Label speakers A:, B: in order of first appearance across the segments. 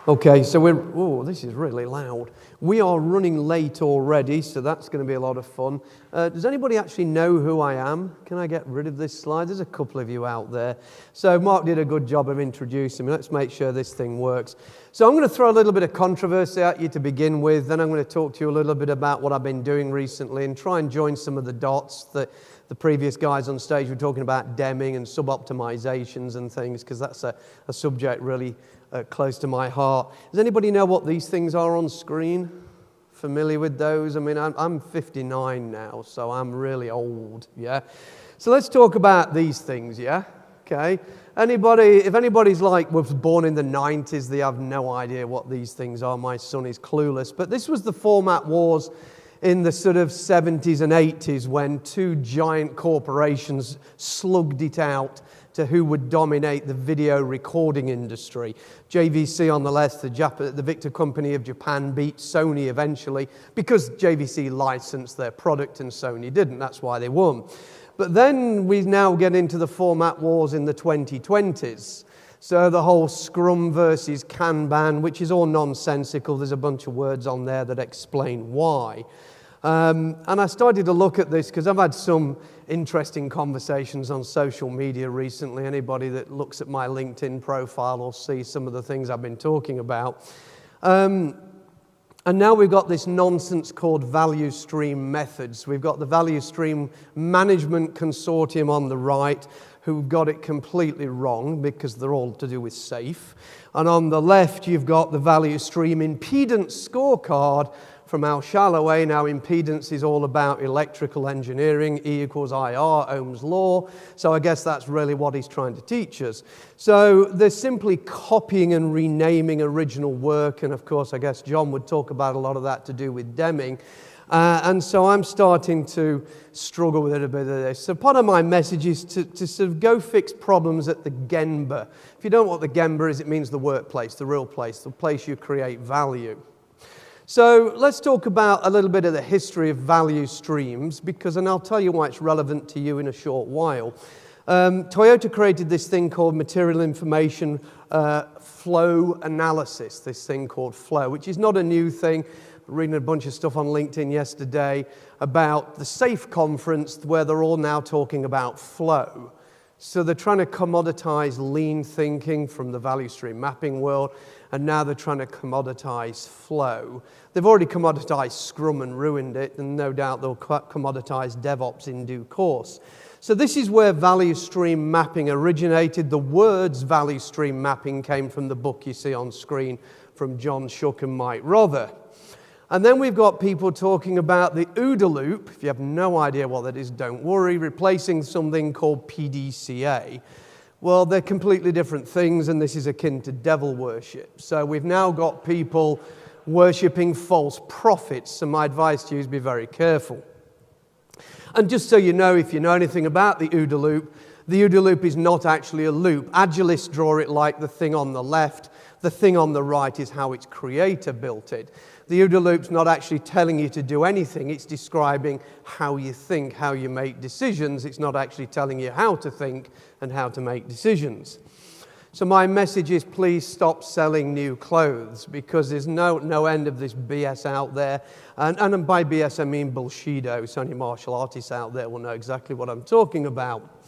A: Okay, so this is really loud. We are running late already, so that's going to be a lot of fun. Does anybody actually know who I am? Can I get rid of this slide? There's a couple of you out there. So Mark did a good job of introducing me. Let's make sure this thing works. So I'm going to throw a little bit of controversy at you to begin with, then I'm going to talk to you a little bit about what I've been doing recently and try and join some of the dots that the previous guys on stage were talking about Deming and sub-optimizations and things, because that's a subject really close to my heart. Does anybody know what these things are on screen? Familiar with those? I mean, I'm 59 now, so I'm really old, yeah? So let's talk about these things, yeah? Okay. If anybody's was born in the 90s, they have no idea what these things are. My son is clueless. But this was the format wars in the sort of 70s and 80s when two giant corporations slugged it out to who would dominate the video recording industry. JVC on the left, the Victor Company of Japan, beat Sony eventually because JVC licensed their product and Sony didn't. That's why they won. But then we now get into the format wars in the 2020s. So the whole Scrum versus Kanban, which is all nonsensical. There's a bunch of words on there that explain why. And I started to look at this because I've had some interesting conversations on social media recently. Anybody that looks at my LinkedIn profile will see some of the things I've been talking about. And now we've got this nonsense called value stream methods. We've got the value stream management consortium on the right, who got it completely wrong because they're all to do with SAFe. And on the left, you've got the value stream impedance scorecard from Al Shalloway. Now, impedance is all about electrical engineering, E equals IR, Ohm's law. So I guess that's really what he's trying to teach us. So they're simply copying and renaming original work. And of course, I guess John would talk about a lot of that to do with Deming. And so I'm starting to struggle with a bit of this. So part of my message is to sort of go fix problems at the Gemba. If you don't know what the Gemba is, it means the workplace, the real place, the place you create value. So let's talk about a little bit of the history of value streams, and I'll tell you why it's relevant to you in a short while. Toyota created this thing called material information flow analysis, this thing called flow, which is not a new thing. Reading a bunch of stuff on LinkedIn yesterday about the SAFe conference where they're all now talking about flow. So they're trying to commoditize lean thinking from the value stream mapping world, and now they're trying to commoditize flow. They've already commoditized Scrum and ruined it, and no doubt they'll commoditize DevOps in due course. So this is where value stream mapping originated. The words value stream mapping came from the book you see on screen from John Shook and Mike Rother. And then we've got people talking about the OODA loop. If you have no idea what that is, don't worry. Replacing something called PDCA. Well, they're completely different things, and this is akin to devil worship. So we've now got people worshipping false prophets. So my advice to you is be very careful. And just so you know, if you know anything about the OODA loop is not actually a loop. Agilists draw it like the thing on the left. The thing on the right is how its creator built it. The OODA loop's not actually telling you to do anything. It's describing how you think, how you make decisions. It's not actually telling you how to think and how to make decisions. So my message is please stop selling new clothes, because there's no end of this BS out there. And by BS I mean bullshido. So any martial artists out there will know exactly what I'm talking about.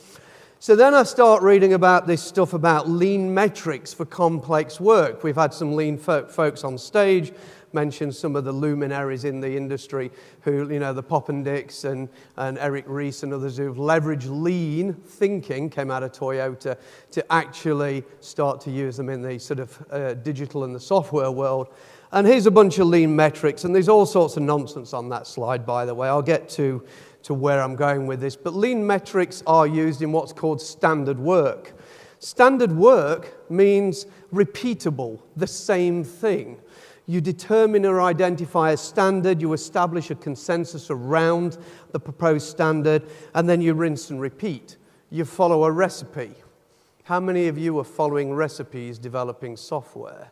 A: So then I start reading about this stuff about lean metrics for complex work. We've had some lean folks on stage mention some of the luminaries in the industry who, the Poppendicks and Eric Ries and others who've leveraged lean thinking, came out of Toyota, to actually start to use them in the sort of digital and the software world. And here's a bunch of lean metrics, and there's all sorts of nonsense on that slide, by the way. I'll get to where I'm going with this. But lean metrics are used in what's called standard work. Standard work means repeatable, the same thing. You determine or identify a standard, you establish a consensus around the proposed standard, and then you rinse and repeat. You follow a recipe. How many of you are following recipes developing software?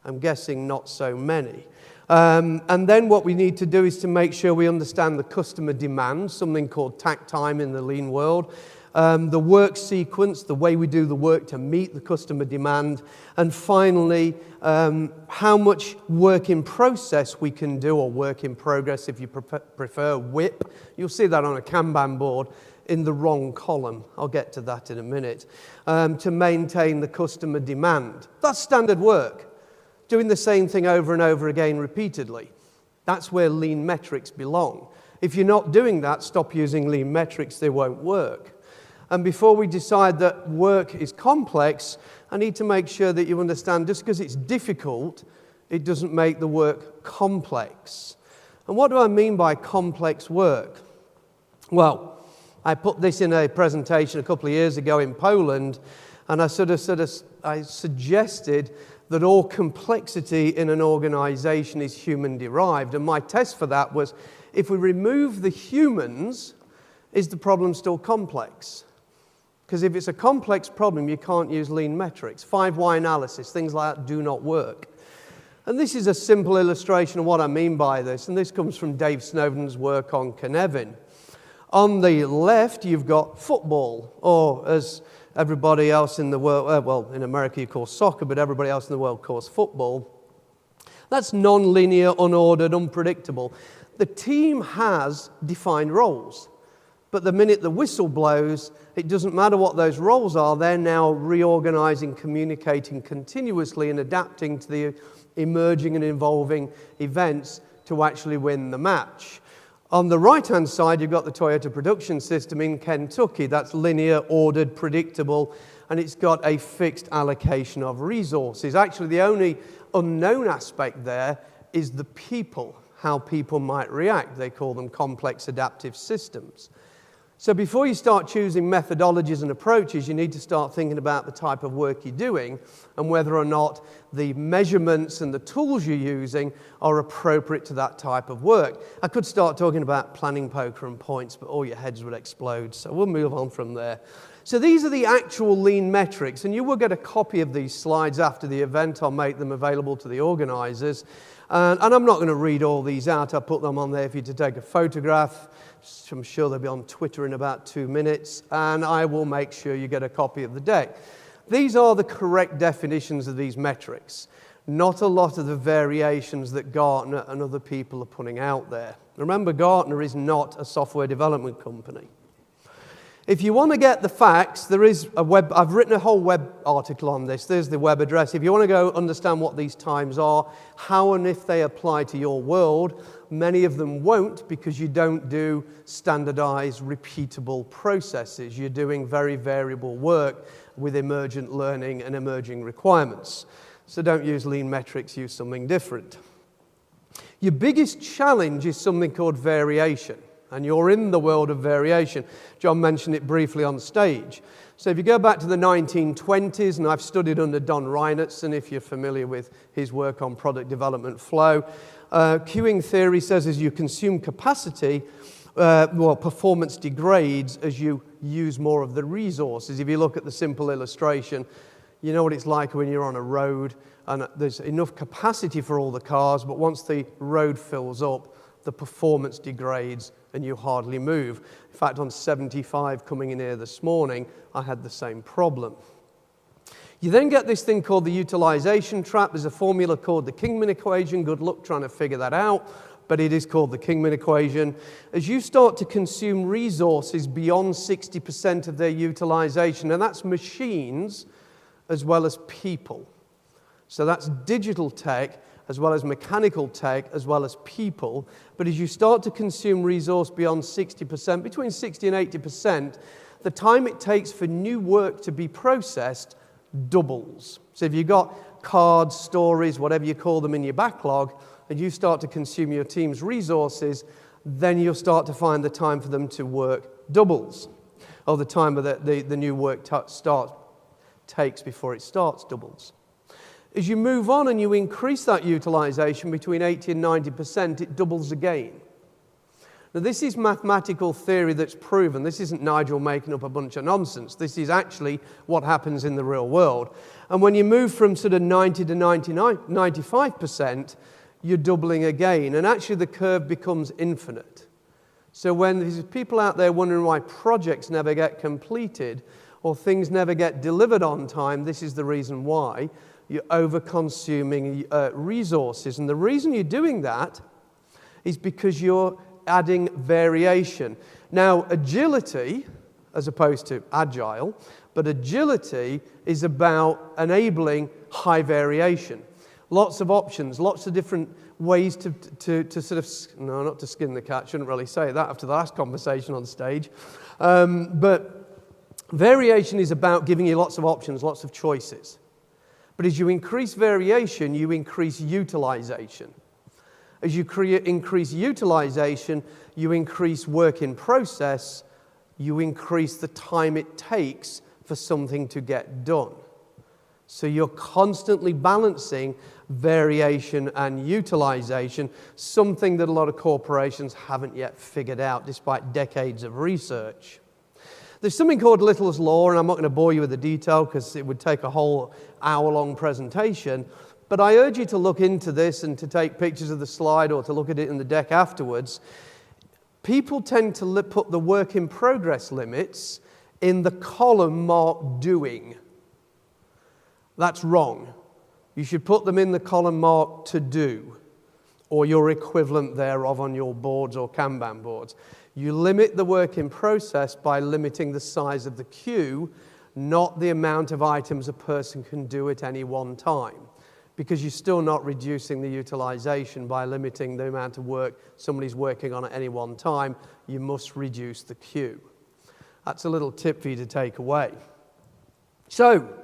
A: I'm guessing not so many. And then what we need to do is to make sure we understand the customer demand, something called takt time in the lean world. the work sequence, the way we do the work to meet the customer demand, and finally, how much work in process we can do, or work in progress if you prefer, WIP. You'll see that on a Kanban board in the wrong column. I'll get to that in a minute. To maintain the customer demand. That's standard work. Doing the same thing over and over again repeatedly. That's where lean metrics belong. If you're not doing that, stop using lean metrics, they won't work. And before we decide that work is complex, I need to make sure that you understand just because it's difficult, it doesn't make the work complex. And what do I mean by complex work? Well, I put this in a presentation a couple of years ago in Poland, and I suggested that all complexity in an organization is human-derived. And my test for that was, if we remove the humans, is the problem still complex? Because if it's a complex problem, you can't use lean metrics. 5 why analysis, things like that do not work. And this is a simple illustration of what I mean by this, and this comes from Dave Snowden's work on Cynefin. On the left, you've got football, or as everybody else in the world, well, in America you call soccer, but everybody else in the world calls football. That's non-linear, unordered, unpredictable. The team has defined roles, but the minute the whistle blows, it doesn't matter what those roles are, they're now reorganizing, communicating continuously and adapting to the emerging and evolving events to actually win the match. On the right-hand side, you've got the Toyota production system in Kentucky. That's linear, ordered, predictable, and it's got a fixed allocation of resources. Actually, the only unknown aspect there is the people, how people might react. They call them complex adaptive systems. So before you start choosing methodologies and approaches, you need to start thinking about the type of work you're doing and whether or not the measurements and the tools you're using are appropriate to that type of work. I could start talking about planning poker and points, but all your heads would explode, so we'll move on from there. So these are the actual lean metrics, and you will get a copy of these slides after the event. I'll make them available to the organizers. And I'm not going to read all these out. I'll put them on there for you to take a photograph. I'm sure they'll be on Twitter in about 2 minutes, and I will make sure you get a copy of the deck. These are the correct definitions of these metrics, not a lot of the variations that Gartner and other people are putting out there. Remember, Gartner is not a software development company. If you want to get the facts, there is a web, I've written a whole web article on this. There's the web address. If you want to go understand what these times are, how and if they apply to your world, many of them won't because you don't do standardized, repeatable processes. You're doing very variable work with emergent learning and emerging requirements. So don't use lean metrics, use something different. Your biggest challenge is something called variation. And you're in the world of variation. John mentioned it briefly on stage. So if you go back to the 1920s, and I've studied under Don Reinertson, if you're familiar with his work on product development flow, queuing theory says as you consume capacity, performance degrades as you use more of the resources. If you look at the simple illustration, you know what it's like when you're on a road and there's enough capacity for all the cars, but once the road fills up, the performance degrades and you hardly move. In fact, on 75 coming in here this morning, I had the same problem. You then get this thing called the utilization trap. There's a formula called the Kingman equation. Good luck trying to figure that out, but it is called the Kingman equation. As you start to consume resources beyond 60% of their utilization, and that's machines as well as people. So that's digital tech, as well as mechanical tech, as well as people. But as you start to consume resource beyond 60%, between 60 and 80%, the time it takes for new work to be processed doubles. So if you've got cards, stories, whatever you call them in your backlog, and you start to consume your team's resources, then you'll start to find the time for them to work doubles. Or the time that the new work takes before it starts doubles. As you move on and you increase that utilization between 80 and 90%, it doubles again. Now, this is mathematical theory that's proven. This isn't Nigel making up a bunch of nonsense. This is actually what happens in the real world. And when you move from sort of 90 to 95%, you're doubling again. And actually, the curve becomes infinite. So when there's people out there wondering why projects never get completed or things never get delivered on time, this is the reason why. You're over-consuming resources. And the reason you're doing that is because you're adding variation. Now, agility, as opposed to agile, but agility is about enabling high variation. Lots of options, lots of different ways to sort of, no, not to skin the cat, shouldn't really say that after the last conversation on stage. But variation is about giving you lots of options, lots of choices. But as you increase variation, you increase utilization. As you increase utilization, you increase work in process, you increase the time it takes for something to get done. So you're constantly balancing variation and utilization, something that a lot of corporations haven't yet figured out despite decades of research. There's something called Little's Law, and I'm not going to bore you with the detail because it would take a whole hour-long presentation, but I urge you to look into this and to take pictures of the slide or to look at it in the deck afterwards. People tend to put the work in progress limits in the column marked doing. That's wrong. You should put them in the column marked to do, or your equivalent thereof on your boards or Kanban boards. You limit the work in process by limiting the size of the queue, not the amount of items a person can do at any one time, because you're still not reducing the utilization by limiting the amount of work somebody's working on at any one time. You must reduce the queue. That's a little tip for you to take away. So,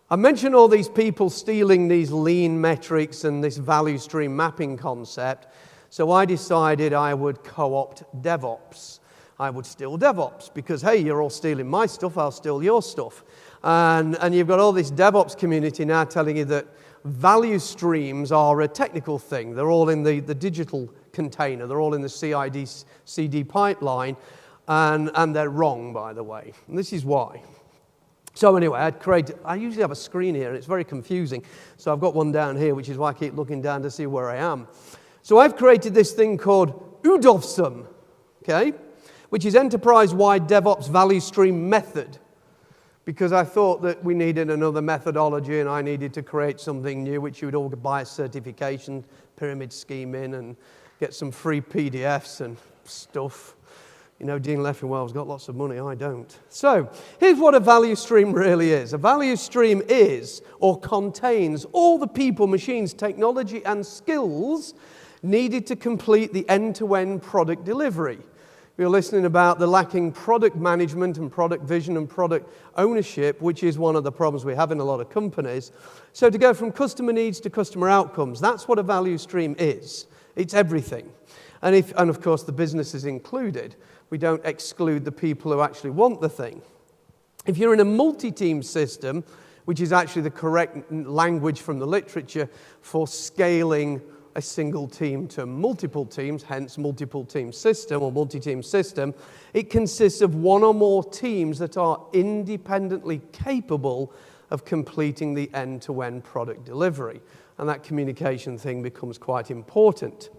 A: I mentioned all these people stealing these lean metrics and this value stream mapping concept, so I decided I would co-opt DevOps. I would steal DevOps because, hey, you're all stealing my stuff, I'll steal your stuff. And you've got all this DevOps community now telling you that value streams are a technical thing. They're all in the digital container. They're all in the CI/CD pipeline, and they're wrong, by the way. And this is why. So anyway, I usually have a screen here, and it's very confusing. So I've got one down here, which is why I keep looking down to see where I am. So I've created this thing called UDOVSUM, okay, which is Enterprise-Wide DevOps Value Stream Method, because I thought that we needed another methodology, and I needed to create something new, which you would all buy a certification, pyramid scheme in, and get some free PDFs and stuff. You know, Dean Leffingwell's got lots of money, I don't. So, here's what a value stream really is. A value stream is, or contains, all the people, machines, technology, and skills needed to complete the end-to-end product delivery. We were listening about the lacking product management and product vision and product ownership, which is one of the problems we have in a lot of companies. So to go from customer needs to customer outcomes, that's what a value stream is. It's everything. And of course, the business is included. We don't exclude the people who actually want the thing. If you're in a multi-team system, which is actually the correct language from the literature for scaling a single team to multiple teams, hence multiple team system or multi-team system, it consists of one or more teams that are independently capable of completing the end-to-end product delivery. And that communication thing becomes quite important.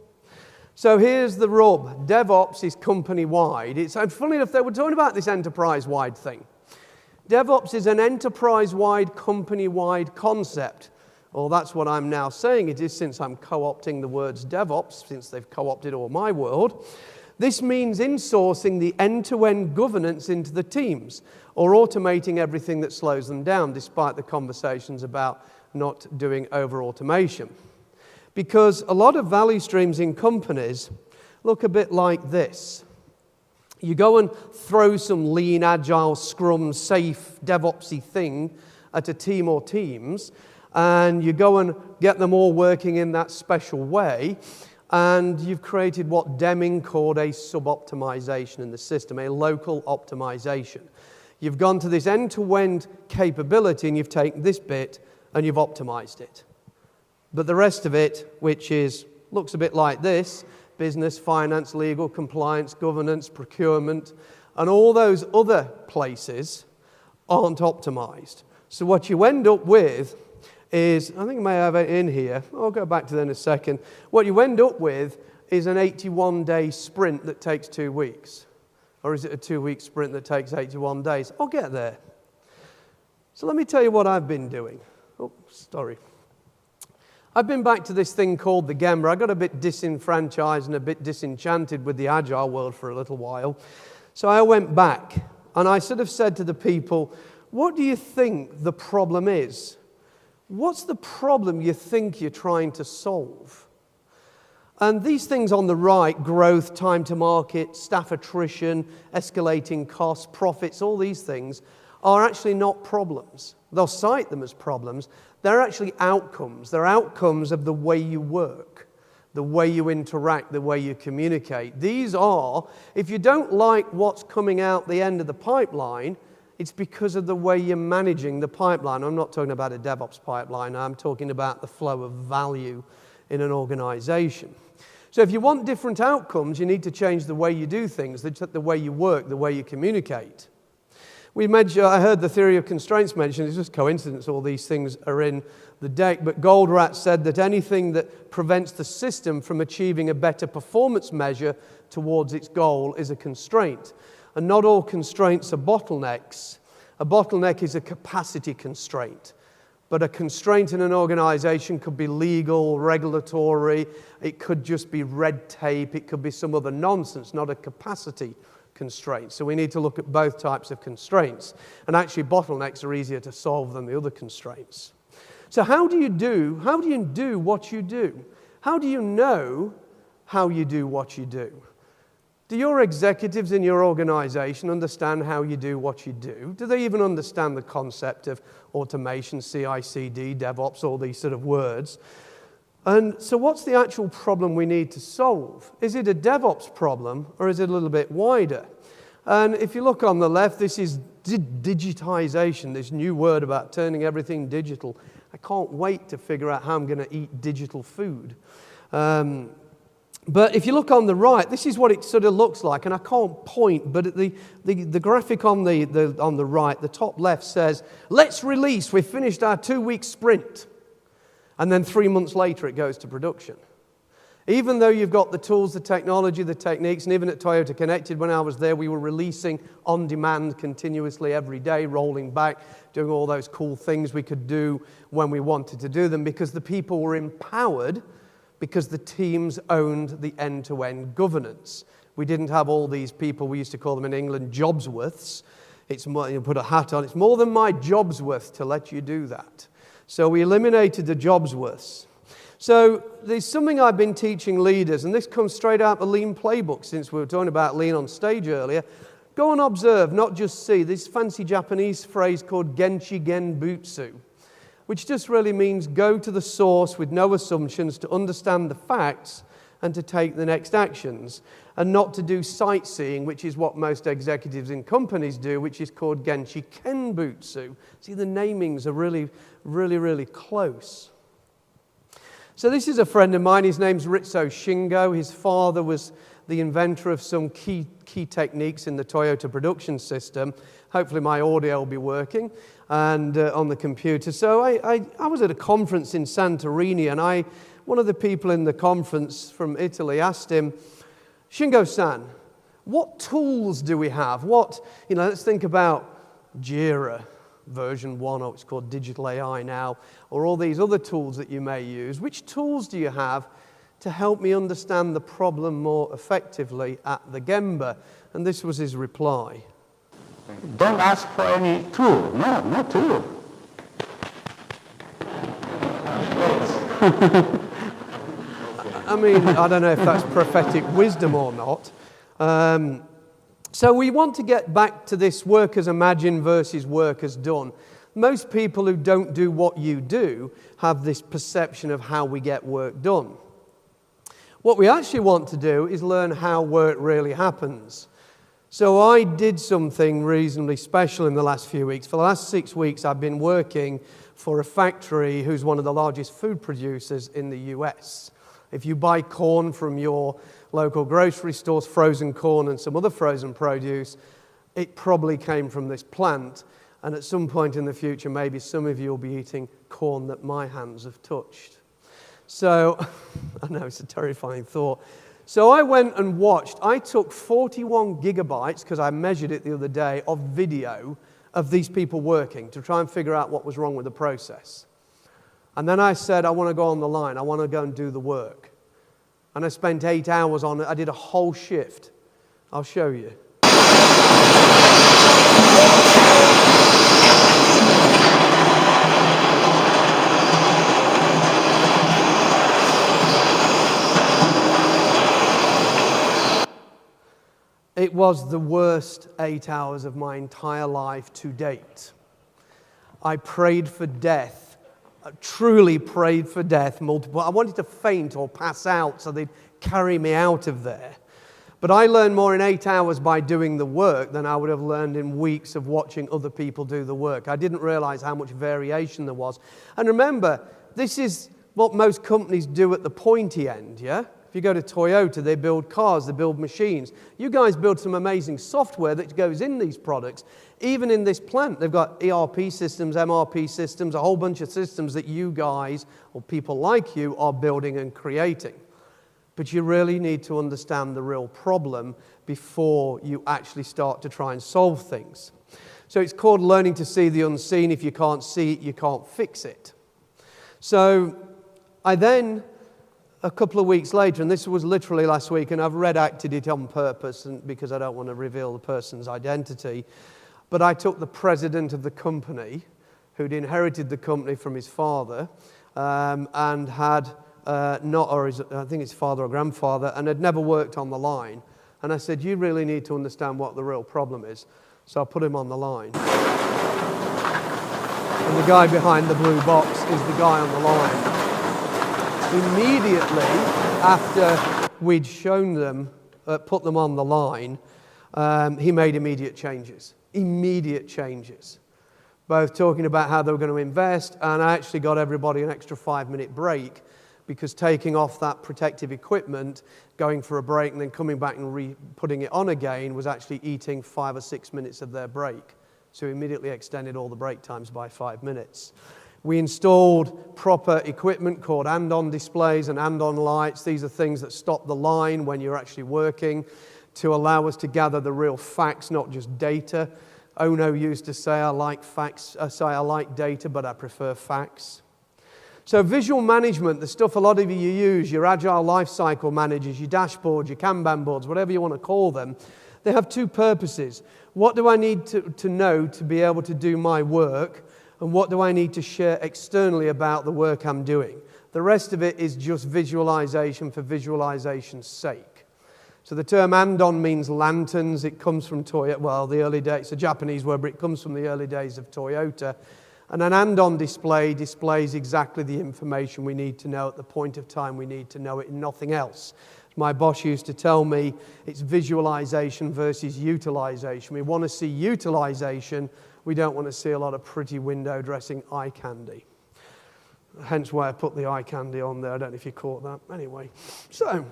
A: So here's the rub. DevOps is company-wide. It's funny enough, they were talking about this enterprise-wide thing. DevOps is an enterprise-wide, company-wide concept. Well, that's what I'm now saying it is, since I'm co-opting the words DevOps, since they've co-opted all my world. This means insourcing the end-to-end governance into the teams, or automating everything that slows them down, despite the conversations about not doing over-automation. Because a lot of value streams in companies look a bit like this. You go and throw some lean, agile, Scrum, safe, DevOpsy thing at a team or teams, and you go and get them all working in that special way, and you've created what Deming called a sub-optimization in the system, a local optimization. You've gone to this end-to-end capability, and you've taken this bit and you've optimized it. But the rest of it, which looks a bit like this, business, finance, legal, compliance, governance, procurement, and all those other places aren't optimized. So what you end up with is, I think I may have it in here, I'll go back to that in a second. What you end up with is an 81-day sprint that takes 2 weeks? Or is it a 2-week sprint that takes 81 days? I'll get there. So let me tell you what I've been doing. Oh, sorry. I've been back to this thing called the Gemba. I got a bit disenfranchised and a bit disenchanted with the Agile world for a little while. So I went back and I sort of said to the people, what do you think the problem is? What's the problem you think you're trying to solve? And these things on the right, growth, time to market, staff attrition, escalating costs, profits, all these things are actually not problems. They'll cite them as problems. They're actually outcomes. They're outcomes of the way you work, the way you interact, the way you communicate. These are, if you don't like what's coming out the end of the pipeline, it's because of the way you're managing the pipeline. I'm not talking about a DevOps pipeline. I'm talking about the flow of value in an organization. So if you want different outcomes, you need to change the way you do things, the way you work, the way you communicate. I heard the theory of constraints mentioned. It's just coincidence all these things are in the deck. But Goldratt said that anything that prevents the system from achieving a better performance measure towards its goal is a constraint. And not all constraints are bottlenecks. A bottleneck is a capacity constraint. But a constraint in an organization could be legal, regulatory, it could just be red tape, it could be some other nonsense, not a capacity constraint. So we need to look at both types of constraints. And actually bottlenecks are easier to solve than the other constraints. So how do you do what you do? How do you know how you do what you do? Do your executives in your organization understand how you do what you do? Do they even understand the concept of automation, CI/CD, DevOps, all these sort of words? And so what's the actual problem we need to solve? Is it a DevOps problem or is it a little bit wider? And if you look on the left, this is digitization, this new word about turning everything digital. I can't wait to figure out how I'm going to eat digital food. But if you look on the right, this is what it sort of looks like, and I can't point, but the graphic on the right, the top left says, let's release, we've finished our 2-week sprint. And then 3 months later it goes to production. Even though you've got the tools, the technology, the techniques, and even at Toyota Connected when I was there, we were releasing on demand continuously every day, rolling back, doing all those cool things we could do when we wanted to do them because the people were empowered because the teams owned the end-to-end governance. We didn't have all these people, we used to call them in England jobsworths. It's more, you put a hat on, it's more than my job's worth to let you do that. So we eliminated the jobsworths. So there's something I've been teaching leaders, and this comes straight out of the Lean playbook since we were talking about Lean on stage earlier. Go and observe, not just see. This fancy Japanese phrase called Genchi Genbutsu, which just really means go to the source with no assumptions to understand the facts and to take the next actions, and not to do sightseeing, which is what most executives in companies do, which is called Genchi Kenbutsu. See, the namings are really, really, really close. So this is a friend of mine. His name's Ritsuo Shingo. His father was the inventor of some key techniques in the Toyota production system. Hopefully my audio will be working and on the computer. So I was at a conference in Santorini, and one of the people in the conference from Italy asked him, Shingo-san, what tools do we have? Let's think about Jira version 1, or it's called digital AI now, or all these other tools that you may use. Which tools do you have to help me understand the problem more effectively at the Gemba? And this was his reply.
B: Don't ask for any tool. No tool.
A: I mean, I don't know if that's prophetic wisdom or not. So we want to get back to this work as imagined versus work as done. Most people who don't do what you do have this perception of how we get work done. What we actually want to do is learn how work really happens. So I did something reasonably special in the last few weeks. For the last 6 weeks, I've been working for a factory who's one of the largest food producers in the US. If you buy corn from your local grocery stores, frozen corn and some other frozen produce, it probably came from this plant. And at some point in the future, maybe some of you will be eating corn that my hands have touched. So, I know it's a terrifying thought. So I went and watched. I took 41 gigabytes, because I measured it the other day, of video of these people working to try and figure out what was wrong with the process. And then I said, I want to go on the line. I want to go and do the work. And I spent 8 hours on it. I did a whole shift. I'll show you. It was the worst 8 hours of my entire life to date. I prayed for death, truly prayed for death multiple. I wanted to faint or pass out so they'd carry me out of there. But I learned more in 8 hours by doing the work than I would have learned in weeks of watching other people do the work. I didn't realize how much variation there was. And remember, this is what most companies do at the pointy end, yeah? If you go to Toyota, they build cars, they build machines. You guys build some amazing software that goes in these products. Even in this plant, they've got ERP systems, MRP systems, a whole bunch of systems that you guys, or people like you, are building and creating. But you really need to understand the real problem before you actually start to try and solve things. So it's called learning to see the unseen. If you can't see it, you can't fix it. So I then, a couple of weeks later, and this was literally last week, and I've redacted it on purpose because I don't want to reveal the person's identity, but I took the president of the company, who'd inherited the company from his father, and had I think his father or grandfather, and had never worked on the line. And I said, you really need to understand what the real problem is. So I put him on the line. And the guy behind the blue box is the guy on the line. Immediately after we'd shown them, put them on the line, he made immediate changes. Immediate changes. Both talking about how they were going to invest, and I actually got everybody an extra 5-minute break, because taking off that protective equipment, going for a break and then coming back and putting it on again was actually eating 5 or 6 minutes of their break. So we immediately extended all the break times by 5 minutes. We installed proper equipment called and-on displays and and-on lights. These are things that stop the line when you're actually working, to allow us to gather the real facts, not just data. Ono used to say, I like data, but I prefer facts. So visual management, the stuff a lot of you use, your agile lifecycle managers, your dashboards, your Kanban boards, whatever you want to call them, they have two purposes. What do I need to know to be able to do my work? And what do I need to share externally about the work I'm doing? The rest of it is just visualization for visualization's sake. So the term and-on means lanterns. It comes from Toyota, well, the early days, it's a Japanese word, but it comes from the early days of Toyota. And an and-on display displays exactly the information we need to know at the point of time we need to know it, and nothing else. My boss used to tell me it's visualization versus utilization. We want to see utilization. We don't want to see a lot of pretty window dressing eye candy. Hence why I put the eye candy on there. I don't know if you caught that. Anyway, so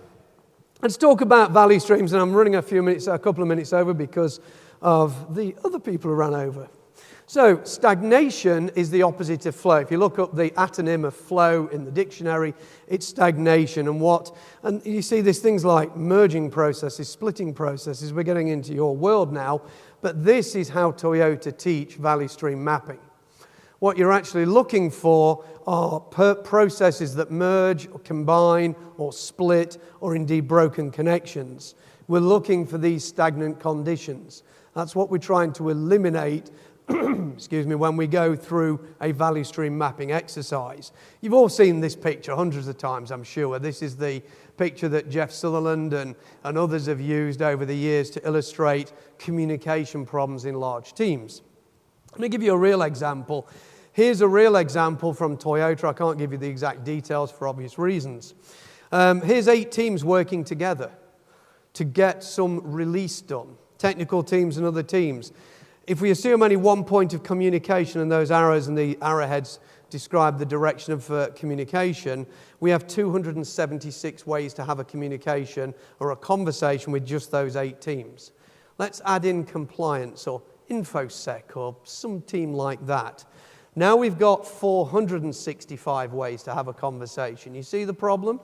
A: let's talk about value streams. And I'm running a couple of minutes over because of the other people who ran over. So stagnation is the opposite of flow. If you look up the antonym of flow in the dictionary, it's stagnation. And you see these things like merging processes, splitting processes. We're getting into your world now, but this is how Toyota teach value stream mapping. What you're actually looking for are processes that merge or combine or split or indeed broken connections. We're looking for these stagnant conditions. That's what we're trying to eliminate when we go through a value stream mapping exercise. You've all seen this picture hundreds of times, I'm sure. This is the picture that Jeff Sutherland and others have used over the years to illustrate communication problems in large teams. Let me give you a real example. Here's a real example from Toyota. I can't give you the exact details for obvious reasons. Here's 8 teams working together to get some release done. Technical teams and other teams. If we assume only one point of communication and those arrows and the arrowheads describe the direction of communication, we have 276 ways to have a communication or a conversation with just those 8 teams. Let's add in compliance or InfoSec or some team like that. Now we've got 465 ways to have a conversation. You see the problem?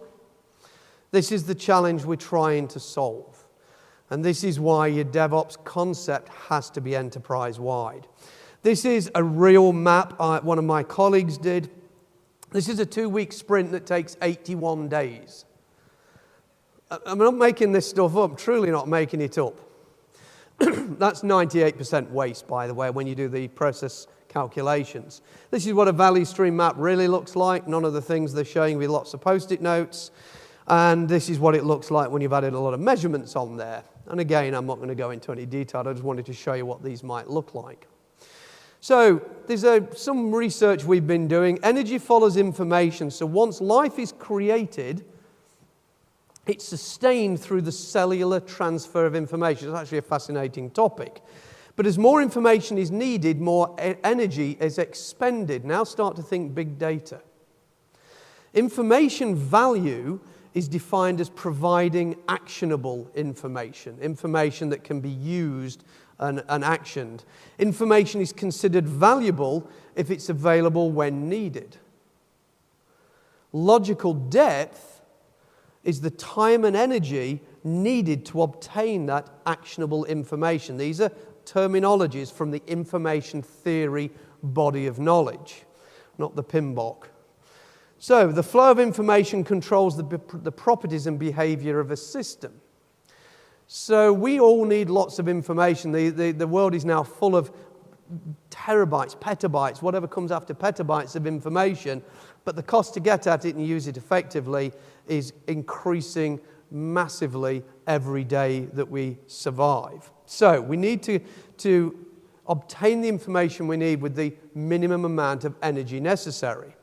A: This is the challenge we're trying to solve. And this is why your DevOps concept has to be enterprise-wide. This is a real map one of my colleagues did. This is a 2-week sprint that takes 81 days. I'm not making this stuff up, truly not making it up. That's 98% waste, by the way, when you do the process calculations. This is what a value stream map really looks like. None of the things they're showing with lots of post-it notes. And this is what it looks like when you've added a lot of measurements on there. And again, I'm not going to go into any detail. I just wanted to show you what these might look like. So there's some research we've been doing. Energy follows information. So once life is created, it's sustained through the cellular transfer of information. It's actually a fascinating topic. But as more information is needed, more energy is expended. Now start to think big data. Information value is defined as providing actionable information, information that can be used and actioned. Information is considered valuable if it's available when needed. Logical depth is the time and energy needed to obtain that actionable information. These are terminologies from the information theory body of knowledge, not the PMBOK. So the flow of information controls the properties and behavior of a system. So we all need lots of information. The world is now full of terabytes, petabytes, whatever comes after petabytes of information, but the cost to get at it and use it effectively is increasing massively every day that we survive. So we need to obtain the information we need with the minimum amount of energy necessary.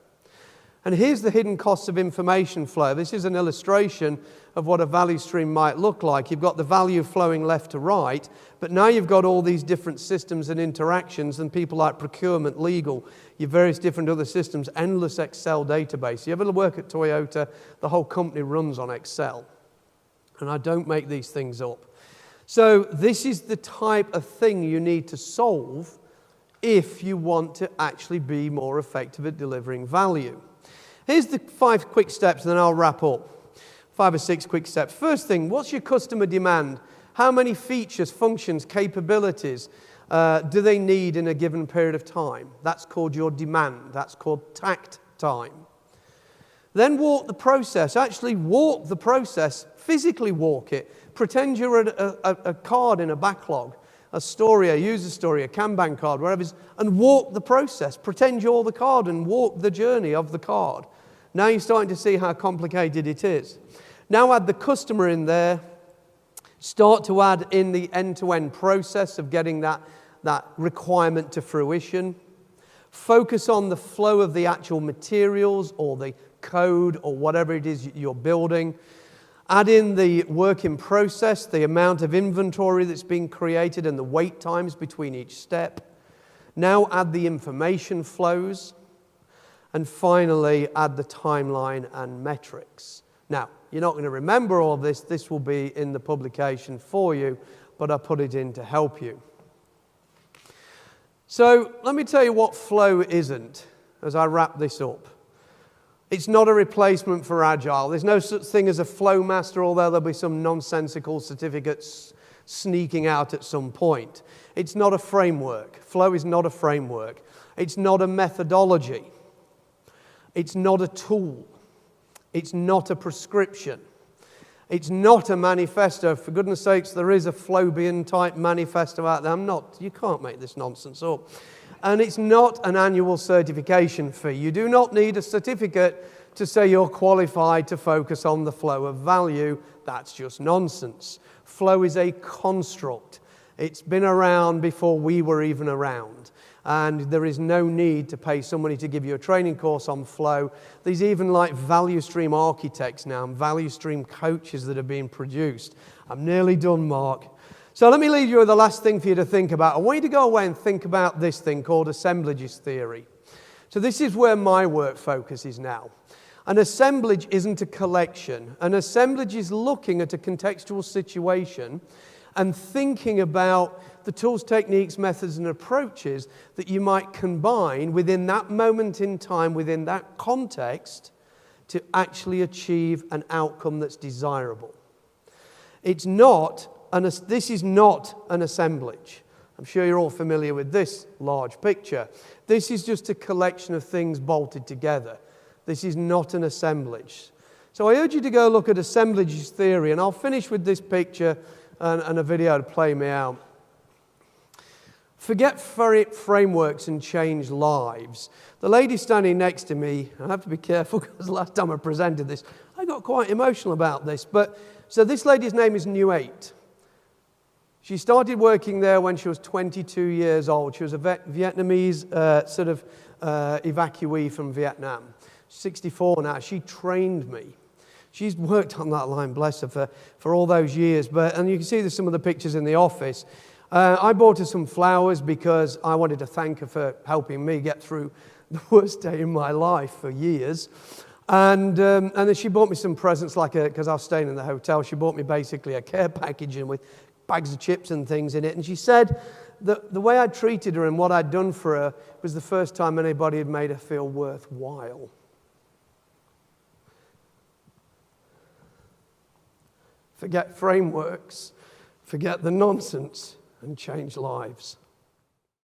A: And here's the hidden costs of information flow. This is an illustration of what a value stream might look like. You've got the value flowing left to right, but now you've got all these different systems and interactions and people like procurement, legal, your various different other systems, endless Excel database. You ever work at Toyota, the whole company runs on Excel. And I don't make these things up. So this is the type of thing you need to solve if you want to actually be more effective at delivering value. Here's the 5 quick steps, and then I'll wrap up. 5 or 6 quick steps. First thing, what's your customer demand? How many features, functions, capabilities do they need in a given period of time? That's called your demand. That's called tact time. Then walk the process. Actually walk the process. Physically walk it. Pretend you're a card in a backlog, a story, a user story, a Kanban card, wherever it is, and walk the process. Pretend you're the card and walk the journey of the card. Now you're starting to see how complicated it is. Now add the customer in there. Start to add in the end-to-end process of getting that requirement to fruition. Focus on the flow of the actual materials or the code or whatever it is you're building. Add in the work in process, the amount of inventory that's being created and the wait times between each step. Now add the information flows. And finally, add the timeline and metrics. Now, you're not going to remember all of this. This will be in the publication for you, but I put it in to help you. So let me tell you what flow isn't as I wrap this up. It's not a replacement for Agile. There's no such thing as a flow master, although there'll be some nonsensical certificates sneaking out at some point. It's not a framework. Flow is not a framework. It's not a methodology. It's not a tool. It's not a prescription. It's not a manifesto. For goodness sakes, there is a Flobian type manifesto out there. You can't make this nonsense up. And it's not an annual certification fee. You do not need a certificate to say you're qualified to focus on the flow of value. That's just nonsense. Flow is a construct. It's been around before we were even around. And there is no need to pay somebody to give you a training course on flow. There's even like value stream architects now and value stream coaches that are being produced. I'm nearly done, Mark. So let me leave you with the last thing for you to think about. I want you to go away and think about this thing called assemblages theory. So this is where my work focuses now. An assemblage isn't a collection. An assemblage is looking at a contextual situation and thinking about the tools, techniques, methods, and approaches that you might combine within that moment in time, within that context, to actually achieve an outcome that's desirable. This is not an assemblage. I'm sure you're all familiar with this large picture. This is just a collection of things bolted together. This is not an assemblage. So I urge you to go look at assemblages theory, and I'll finish with this picture and a video to play me out. Forget frameworks and change lives. The lady standing next to me, I have to be careful because the last time I presented this, I got quite emotional about this. So this lady's name is New 8. She started working there when she was 22 years old. She was a Vietnamese evacuee from Vietnam. She's 64 now. She trained me. She's worked on that line, bless her, for all those years. And you can see there's some of the pictures in the office. I bought her some flowers because I wanted to thank her for helping me get through the worst day in my life for years. And then she bought me some presents, because I was staying in the hotel, she bought me basically a care package with bags of chips and things in it. And she said that the way I treated her and what I'd done for her was the first time anybody had made her feel worthwhile. Forget frameworks, forget the nonsense, and change lives.